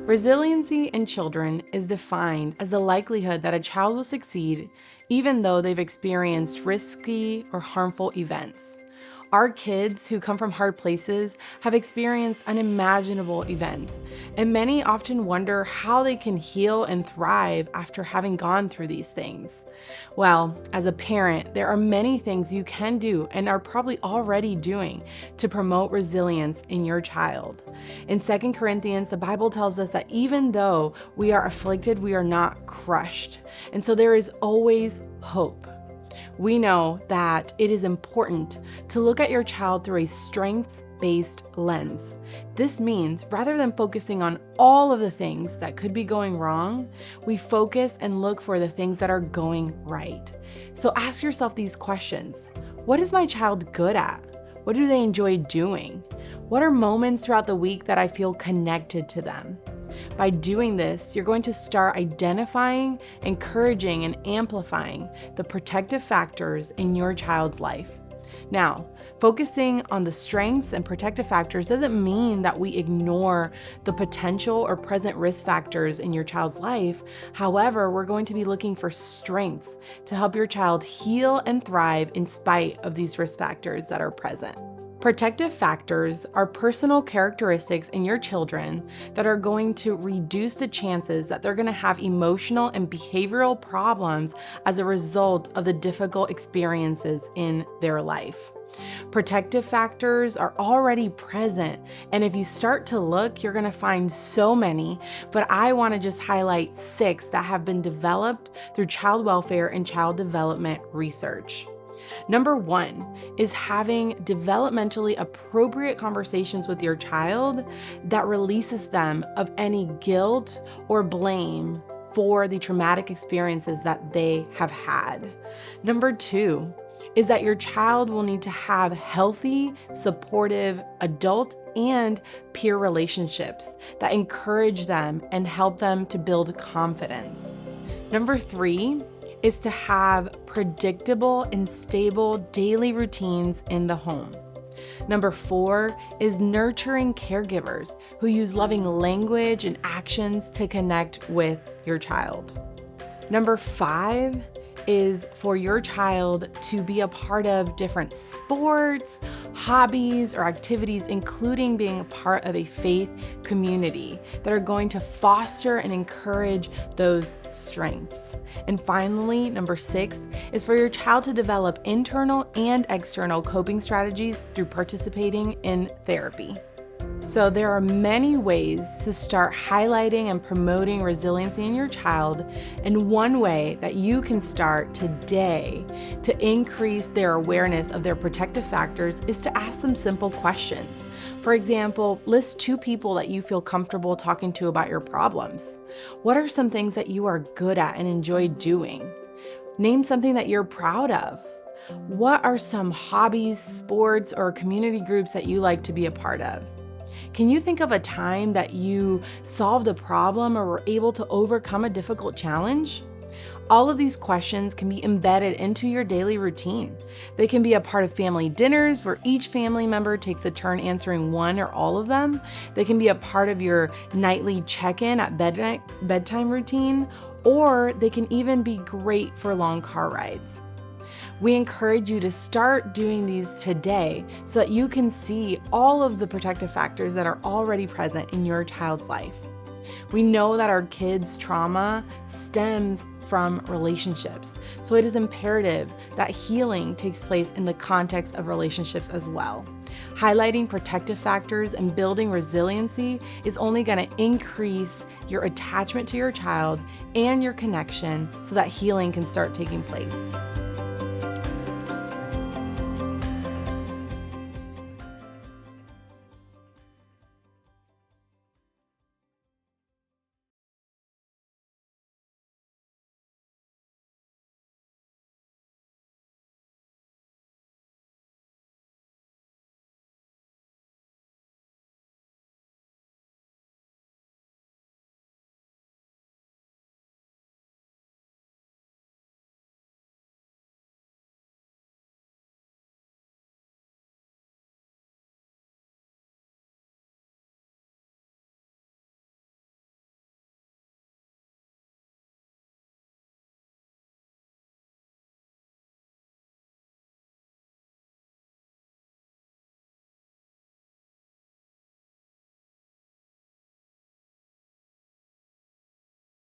Resiliency in children is defined as the likelihood that a child will succeed even though they've experienced risky or harmful events. Our kids who come from hard places have experienced unimaginable events, and many often wonder how they can heal and thrive after having gone through these things. Well, as a parent, there are many things you can do and are probably already doing to promote resilience in your child. In 2 Corinthians, the Bible tells us that even though we are afflicted, we are not crushed. And so there is always hope. We know that it is important to look at your child through a strengths-based lens. This means rather than focusing on all of the things that could be going wrong, we focus and look for the things that are going right. So ask yourself these questions. What is my child good at? What do they enjoy doing? What are moments throughout the week that I feel connected to them? By doing this, you're going to start identifying, encouraging, and amplifying the protective factors in your child's life. Now, focusing on the strengths and protective factors doesn't mean that we ignore the potential or present risk factors in your child's life. However, we're going to be looking for strengths to help your child heal and thrive in spite of these risk factors that are present. Protective factors are personal characteristics in your children that are going to reduce the chances that they're going to have emotional and behavioral problems as a result of the difficult experiences in their life. Protective factors are already present, and if you start to look, you're going to find so many, but I want to just highlight 6 that have been developed through child welfare and child development research. Number 1 is having developmentally appropriate conversations with your child that releases them of any guilt or blame for the traumatic experiences that they have had. Number 2 is that your child will need to have healthy, supportive adult and peer relationships that encourage them and help them to build confidence. Number 3 is to have predictable and stable daily routines in the home. Number 4 is nurturing caregivers who use loving language and actions to connect with your child. Number 5 is for your child to be a part of different sports, hobbies, or activities, including being a part of a faith community that are going to foster and encourage those strengths. And finally, number 6 is for your child to develop internal and external coping strategies through participating in therapy. So there are many ways to start highlighting and promoting resiliency in your child, and one way that you can start today to increase their awareness of their protective factors is to ask some simple questions. For example, list 2 people that you feel comfortable talking to about your problems. What are some things that you are good at and enjoy doing? Name something that you're proud of. What are some hobbies, sports, or community groups that you like to be a part of? Can you think of a time that you solved a problem or were able to overcome a difficult challenge? All of these questions can be embedded into your daily routine. They can be a part of family dinners where each family member takes a turn answering one or all of them. They can be a part of your nightly check-in at bedtime routine, or they can even be great for long car rides. We encourage you to start doing these today so that you can see all of the protective factors that are already present in your child's life. We know that our kids' trauma stems from relationships, so it is imperative that healing takes place in the context of relationships as well. Highlighting protective factors and building resiliency is only going to increase your attachment to your child and your connection so that healing can start taking place.